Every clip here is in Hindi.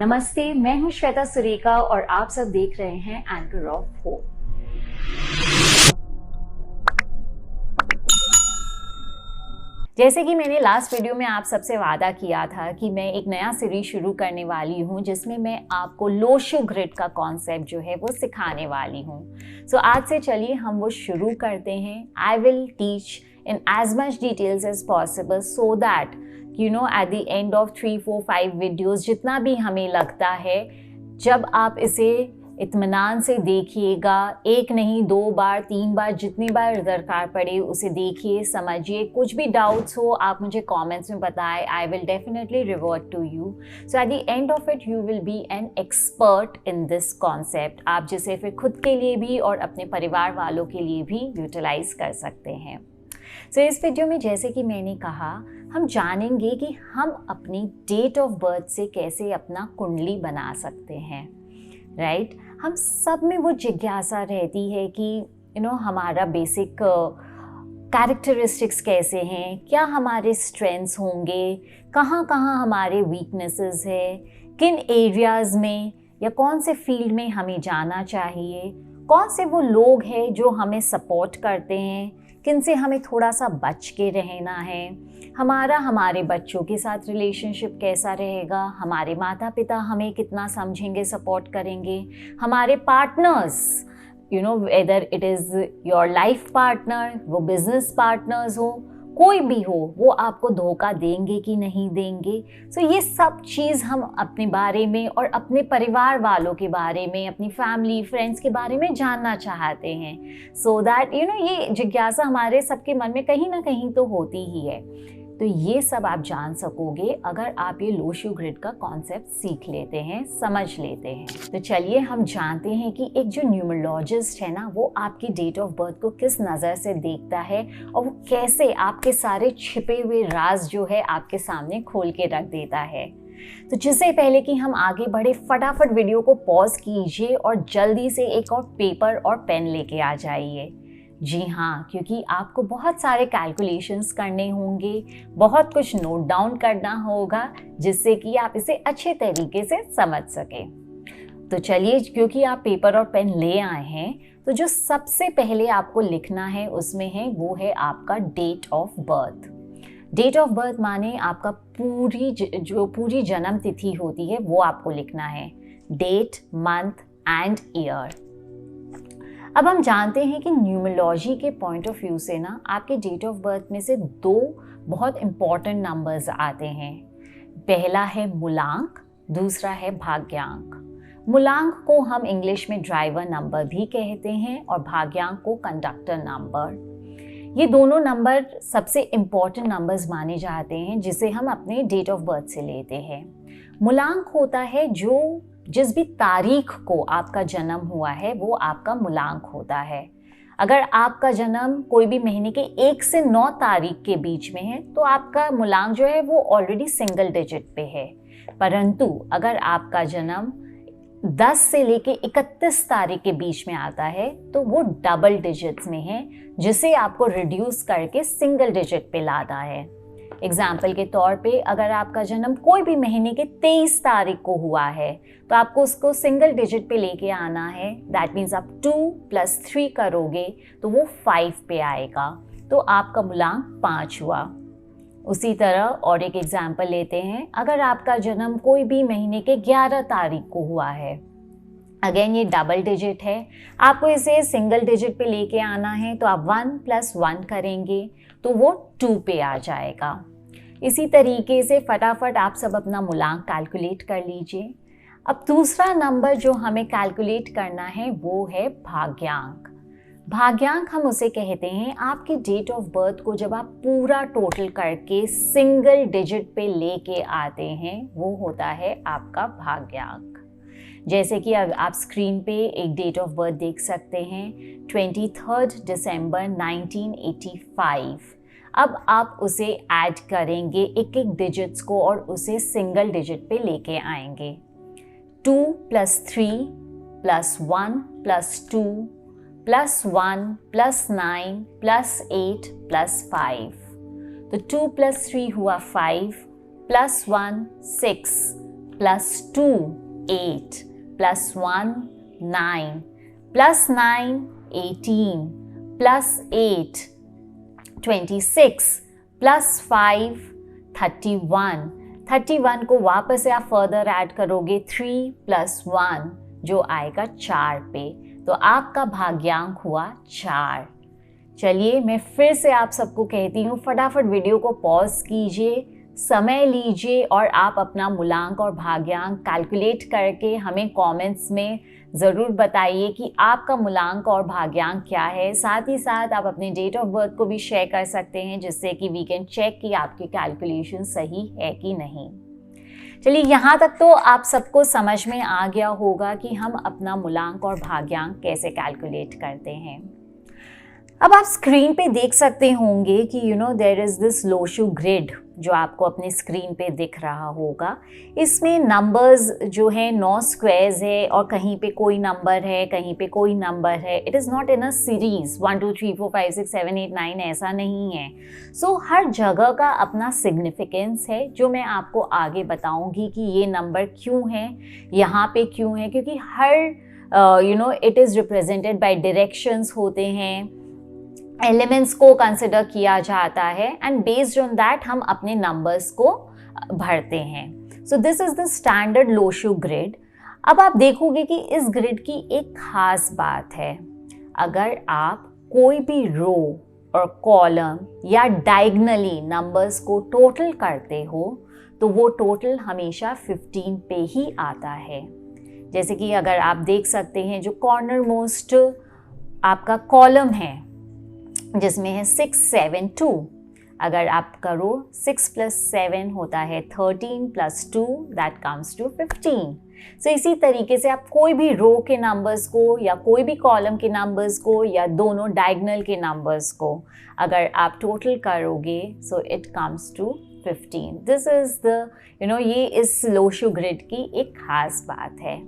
नमस्ते, मैं हूं श्वेता सुरेखा और आप सब देख रहे हैं एंकर ऑफ होप। जैसे कि मैंने लास्ट वीडियो में आप सबसे वादा किया था कि मैं एक नया सीरीज शुरू करने वाली हूं जिसमें मैं आपको लोशो ग्रिड का कॉन्सेप्ट जो है वो सिखाने वाली हूं। सो आज से चलिए हम वो शुरू करते हैं। I will teach in as much details as possible so that at the end of 3, 4, 5 videos जितना भी हमें लगता है, जब आप इसे इत्मीनान से देखिएगा, एक नहीं 2 बार 3 बार जितनी बार दरकार पड़े उसे देखिए, समझिए। कुछ भी डाउट्स हो आप मुझे कमेंट्स में बताएं, I will definitely revert to you. So at the end of it you will be an expert in this concept, आप जिसे फिर खुद के लिए भी और अपने परिवार वालों के लिए भी यूटिलाइज कर सकते हैं। सो इस वीडियो में जैसे कि मैंने कहा, हम जानेंगे कि हम अपनी डेट ऑफ बर्थ से कैसे अपना कुंडली बना सकते हैं। राइट? हम सब में वो जिज्ञासा रहती है कि हमारा बेसिक कैरेक्टरिस्टिक्स कैसे हैं, क्या हमारे स्ट्रेंथ्स होंगे, कहाँ कहाँ हमारे वीकनेसेस है, किन एरियाज़ में या कौन से फील्ड में हमें जाना चाहिए, कौन से वो लोग हैं जो हमें सपोर्ट करते हैं, किन से हमें थोड़ा सा बच के रहना है, हमारे बच्चों के साथ रिलेशनशिप कैसा रहेगा, हमारे माता पिता हमें कितना समझेंगे, सपोर्ट करेंगे, हमारे partners whether it is your life partner, वो बिजनेस पार्टनर्स हो, कोई भी हो, वो आपको धोखा देंगे कि नहीं देंगे। सो ये सब चीज़ हम अपने बारे में और अपने परिवार वालों के बारे में, अपनी फैमिली फ्रेंड्स के बारे में जानना चाहते हैं। सो दैट ये जिज्ञासा हमारे सबके मन में कहीं ना कहीं तो होती ही है। तो ये सब आप जान सकोगे अगर आप ये लोशो ग्रिड का कॉन्सेप्ट सीख लेते हैं, समझ लेते हैं। तो चलिए हम जानते हैं कि एक जो न्यूमरोलॉजिस्ट है ना, वो आपकी डेट ऑफ बर्थ को किस नज़र से देखता है और वो कैसे आपके सारे छिपे हुए राज जो है आपके सामने खोल के रख देता है। तो जिससे पहले कि हम आगे बढ़े, फटाफट वीडियो को पॉज कीजिए और जल्दी से एक और पेपर और पेन लेके आ जाइए। जी हाँ, क्योंकि आपको बहुत सारे कैलकुलेशंस करने होंगे, बहुत कुछ नोट डाउन करना होगा जिससे कि आप इसे अच्छे तरीके से समझ सकें। तो चलिए, क्योंकि आप पेपर और पेन ले आए हैं, तो जो सबसे पहले आपको लिखना है उसमें है वो है आपका date of birth. Date of birth माने आपका पूरी जन्म तिथि होती है वो आपको लिखना है, डेट, मंथ एंड ईयर। अब हम जानते हैं कि न्यूमरोलॉजी के पॉइंट ऑफ व्यू से ना, आपके डेट ऑफ बर्थ में से 2 बहुत इंपॉर्टेंट नंबर्स आते हैं। पहला है मूलांक, दूसरा है भाग्यांक। मूलांक को हम इंग्लिश में ड्राइवर नंबर भी कहते हैं और भाग्यांक को कंडक्टर नंबर। ये दोनों नंबर सबसे इम्पॉर्टेंट नंबर्स माने जाते हैं जिसे हम अपने डेट ऑफ बर्थ से लेते हैं। मूलांक होता है जिस भी तारीख को आपका जन्म हुआ है वो आपका मूलांक होता है। अगर आपका जन्म कोई भी महीने के 1 से 9 तारीख के बीच में है तो आपका मूलांक जो है वो ऑलरेडी सिंगल डिजिट पे है। परंतु अगर आपका जन्म 10 से लेके 31 तारीख के बीच में आता है तो वो डबल डिजिट्स में है, जिसे आपको रिड्यूस करके सिंगल डिजिट पे लाना है। एग्जाम्पल के तौर पे, अगर आपका जन्म कोई भी महीने के 23 तारीख को हुआ है तो आपको उसको सिंगल डिजिट पे लेके आना है। दैट मीन्स आप 2 + 3 करोगे तो वो 5 पे आएगा, तो आपका मूलांक 5 हुआ। उसी तरह और एक एग्जाम्पल लेते हैं, अगर आपका जन्म कोई भी महीने के 11 तारीख को हुआ है, अगेन ये डबल डिजिट है, आपको इसे सिंगल डिजिट पे लेके आना है, तो आप 1 + 1 करेंगे तो वो 2 पे आ जाएगा। इसी तरीके से फटाफट आप सब अपना मूलांक कैलकुलेट कर लीजिए। अब दूसरा नंबर जो हमें कैलकुलेट करना है वो है भाग्यांक। भाग्यांक हम उसे कहते हैं, आपकी डेट ऑफ बर्थ को जब आप पूरा टोटल करके सिंगल डिजिट पे लेके आते हैं वो होता है आपका भाग्यांक। जैसे कि आप स्क्रीन पे एक डेट ऑफ बर्थ देख सकते हैं, 23 दिसंबर 1985। अब आप उसे ऐड करेंगे एक डिजिट्स को और उसे सिंगल डिजिट पे लेके आएंगे। 2 + 3 + 1 + 2 + 1 + 9 + 8 + 5। तो 2 + 3 हुआ 5 + 1 6 +2 8 +1 9 +9 18 +8 26 +5 31। 31 को वापस से आप फर्दर ऐड करोगे 3 + 1 जो आएगा 4 पे, तो आपका भाग्यांक हुआ 4। चलिए मैं फिर से आप सबको कहती हूँ, फटाफट वीडियो को पॉज कीजिए, समय लीजिए और आप अपना मूलांक और भाग्यांक कैलकुलेट करके हमें कमेंट्स में ज़रूर बताइए कि आपका मूलांक और भाग्यांक क्या है। साथ ही साथ आप अपने डेट ऑफ बर्थ को भी शेयर कर सकते हैं, जिससे कि वी कैन चेक कि आपकी कैलकुलेशन सही है कि नहीं। चलिए यहाँ तक तो आप सबको समझ में आ गया होगा कि हम अपना मूलांक और भाग्यांक कैसे कैलकुलेट करते हैं। अब आप स्क्रीन पे देख सकते होंगे कि देयर इज़ दिस लोशू ग्रिड जो आपको अपने स्क्रीन पे दिख रहा होगा। इसमें नंबर्स जो है 9 स्क्वायर्स है और कहीं पे कोई नंबर है, कहीं पे कोई नंबर है। It is not in a series 1 2 3 4 5 6 7 8 9, ऐसा नहीं है। सो हर जगह का अपना सिग्निफिकेंस है, जो मैं आपको आगे बताऊंगी कि ये नंबर क्यों है, यहाँ पे क्यों है, क्योंकि हर it is represented by directions होते हैं, एलिमेंट्स को कंसिडर किया जाता है एंड बेस्ड ऑन दैट हम अपने नंबर्स को भरते हैं। So this is the standard Lo Shu grid. अब आप देखोगे कि इस ग्रिड की एक खास बात है, अगर आप कोई भी रो और कॉलम या डायगनली नंबर्स को टोटल करते हो तो वो टोटल हमेशा 15 पे ही आता है। जैसे कि अगर आप देख सकते हैं जो कॉर्नर मोस्ट आपका कॉलम है जिसमें है 6 7 2, अगर आप करो 6 + 7 होता है 13 + 2 दैट कम्स टू 15। सो इसी तरीके से आप कोई भी रो के नंबर्स को या कोई भी कॉलम के नंबर्स को या दोनों डायगनल के नंबर्स को अगर आप टोटल करोगे so it comes to 15। This is the ये इस लोशू ग्रिड की एक खास बात है।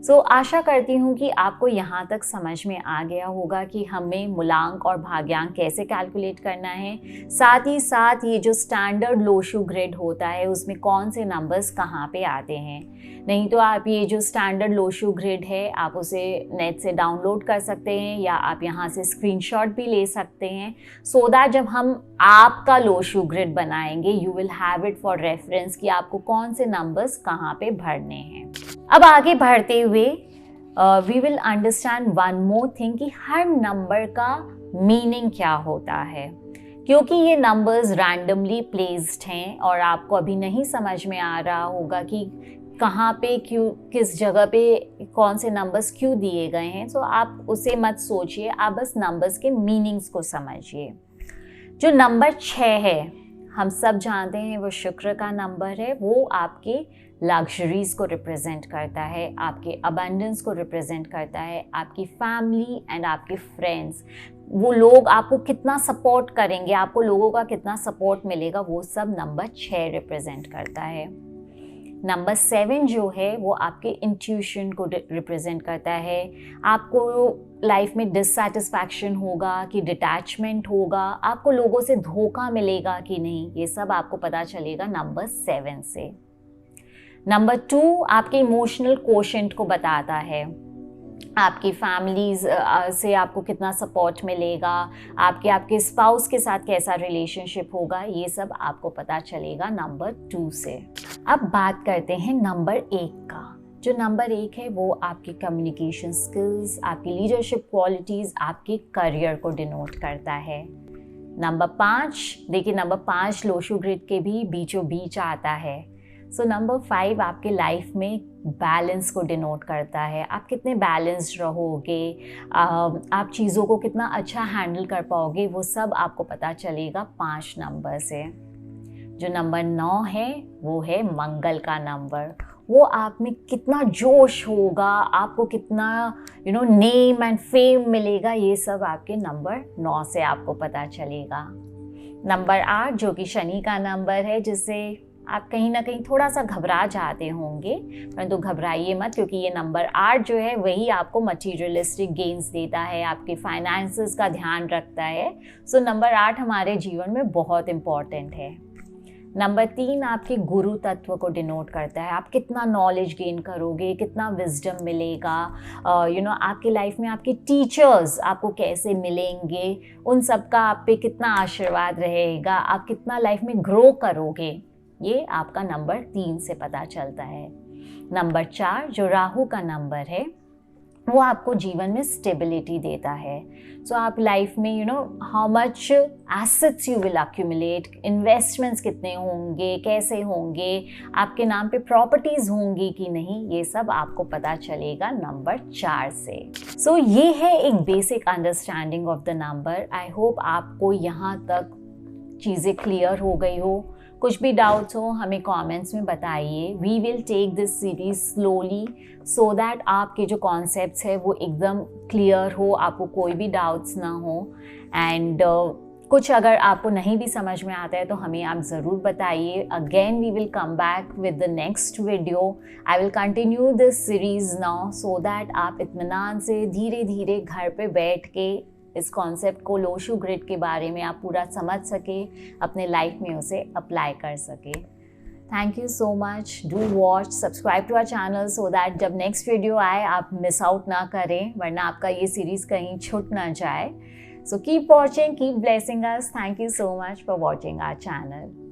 सो आशा करती हूँ कि आपको यहाँ तक समझ में आ गया होगा कि हमें मूलांक और भाग्यांक कैसे कैलकुलेट करना है। साथ ही साथ ये जो स्टैंडर्ड लोशू ग्रिड होता है उसमें कौन से नंबर्स कहाँ पे आते हैं। नहीं तो आप ये जो स्टैंडर्ड लोशू ग्रिड है आप उसे नेट से डाउनलोड कर सकते हैं या आप यहाँ से स्क्रीनशॉट भी ले सकते हैं, सो दैट जब हम आपका लोशू ग्रिड बनाएंगे you will have it for reference कि आपको कौन से नंबर्स कहाँ पे भरने हैं। अब आगे बढ़ते हुए we will understand one more thing कि हर नंबर का मीनिंग क्या होता है, क्योंकि ये नंबर्स रैंडमली प्लेस्ड हैं और आपको अभी नहीं समझ में आ रहा होगा कि कहाँ पे क्यों, किस जगह पे कौन से नंबर्स क्यों दिए गए हैं। सो आप उसे मत सोचिए, आप बस नंबर्स के मीनिंग्स को समझिए। जो नंबर 6 है हम सब जानते हैं वो शुक्र का नंबर है। वो आपके लग्जरीज को रिप्रेजेंट करता है, आपके अबंडेंस को रिप्रेजेंट करता है, आपकी फैमिली एंड आपके फ्रेंड्स, वो लोग आपको कितना सपोर्ट करेंगे, आपको लोगों का कितना सपोर्ट मिलेगा, वो सब नंबर 6 रिप्रेजेंट करता है। नंबर 7 जो है वो आपके इंट्यूशन को रिप्रेजेंट करता है। आपको लाइफ में डिससैटिस्फैक्शन होगा कि डिटैचमेंट होगा, आपको लोगों से धोखा मिलेगा कि नहीं, ये सब आपको पता चलेगा नंबर 7 से। नंबर 2 आपके इमोशनल कोशेंट को बताता है, आपकी फैमिलीज से आपको कितना सपोर्ट मिलेगा, आपके स्पाउस के साथ कैसा रिलेशनशिप होगा, ये सब आपको पता चलेगा नंबर 2 से। अब बात करते हैं नंबर 1 का। जो नंबर 1 है वो आपकी कम्युनिकेशन स्किल्स, आपकी लीडरशिप क्वालिटीज़, आपके करियर को डिनोट करता है। नंबर 5 देखिए, नंबर 5 लोशू ग्रिड के भी बीचों बीच आता है। सो नंबर 5 आपके लाइफ में बैलेंस को डिनोट करता है। आप कितने बैलेंस्ड रहोगे, आप चीज़ों को कितना अच्छा हैंडल कर पाओगे, वो सब आपको पता चलेगा 5 नंबर से। जो नंबर 9 है वो है मंगल का नंबर। वो आप में कितना जोश होगा, आपको कितना नेम एंड फेम मिलेगा, ये सब आपके नंबर 9 से आपको पता चलेगा। नंबर 8 जो कि शनि का नंबर है, जिससे आप कहीं ना कहीं थोड़ा सा घबरा जाते होंगे, परंतु घबराइए मत, क्योंकि ये नंबर 8 जो है वही आपको मटीरियलिस्टिक गेन्स देता है, आपके फाइनेंसेस का ध्यान रखता है। सो नंबर 8 हमारे जीवन में बहुत इम्पॉर्टेंट है। नंबर 3 आपके गुरु तत्व को डिनोट करता है। आप कितना नॉलेज गेन करोगे, कितना विजडम मिलेगा, आपकी लाइफ में आपके टीचर्स आपको कैसे मिलेंगे, उन सब का आप पे कितना आशीर्वाद रहेगा, आप कितना लाइफ में ग्रो करोगे, ये आपका नंबर 3 से पता चलता है। नंबर 4 जो राहु का नंबर है वो आपको जीवन में स्टेबिलिटी देता है। सो आप लाइफ में how much assets you will accumulate, investments कितने होंगे, कैसे होंगे, आपके नाम पे प्रॉपर्टीज होंगी कि नहीं, ये सब आपको पता चलेगा नंबर 4 से। सो ये है एक basic understanding of the number. I hope आपको यहाँ तक चीज़ें क्लियर हो गई हो। कुछ भी डाउट्स हो हमें कमेंट्स में बताइए। We will take this series slowly so that आपके जो कॉन्सेप्ट्स है वो एकदम क्लियर हो, आपको कोई भी डाउट्स ना हो। एंड कुछ अगर आपको नहीं भी समझ में आता है तो हमें आप ज़रूर बताइए। Again we will come back with the next video. I will continue this series now so that आप इत्मीनान से धीरे धीरे घर पे बैठ के इस कॉन्सेप्ट को, लोशू ग्रिड के बारे में आप पूरा समझ सके, अपने लाइफ में उसे अप्लाई कर सके। Thank you so much. Do watch, subscribe to our channel so that जब नेक्स्ट वीडियो आए आप मिस आउट ना करें, वरना आपका ये सीरीज़ कहीं छूट ना जाए। So keep watching, keep blessing us. Thank you so much for watching our channel.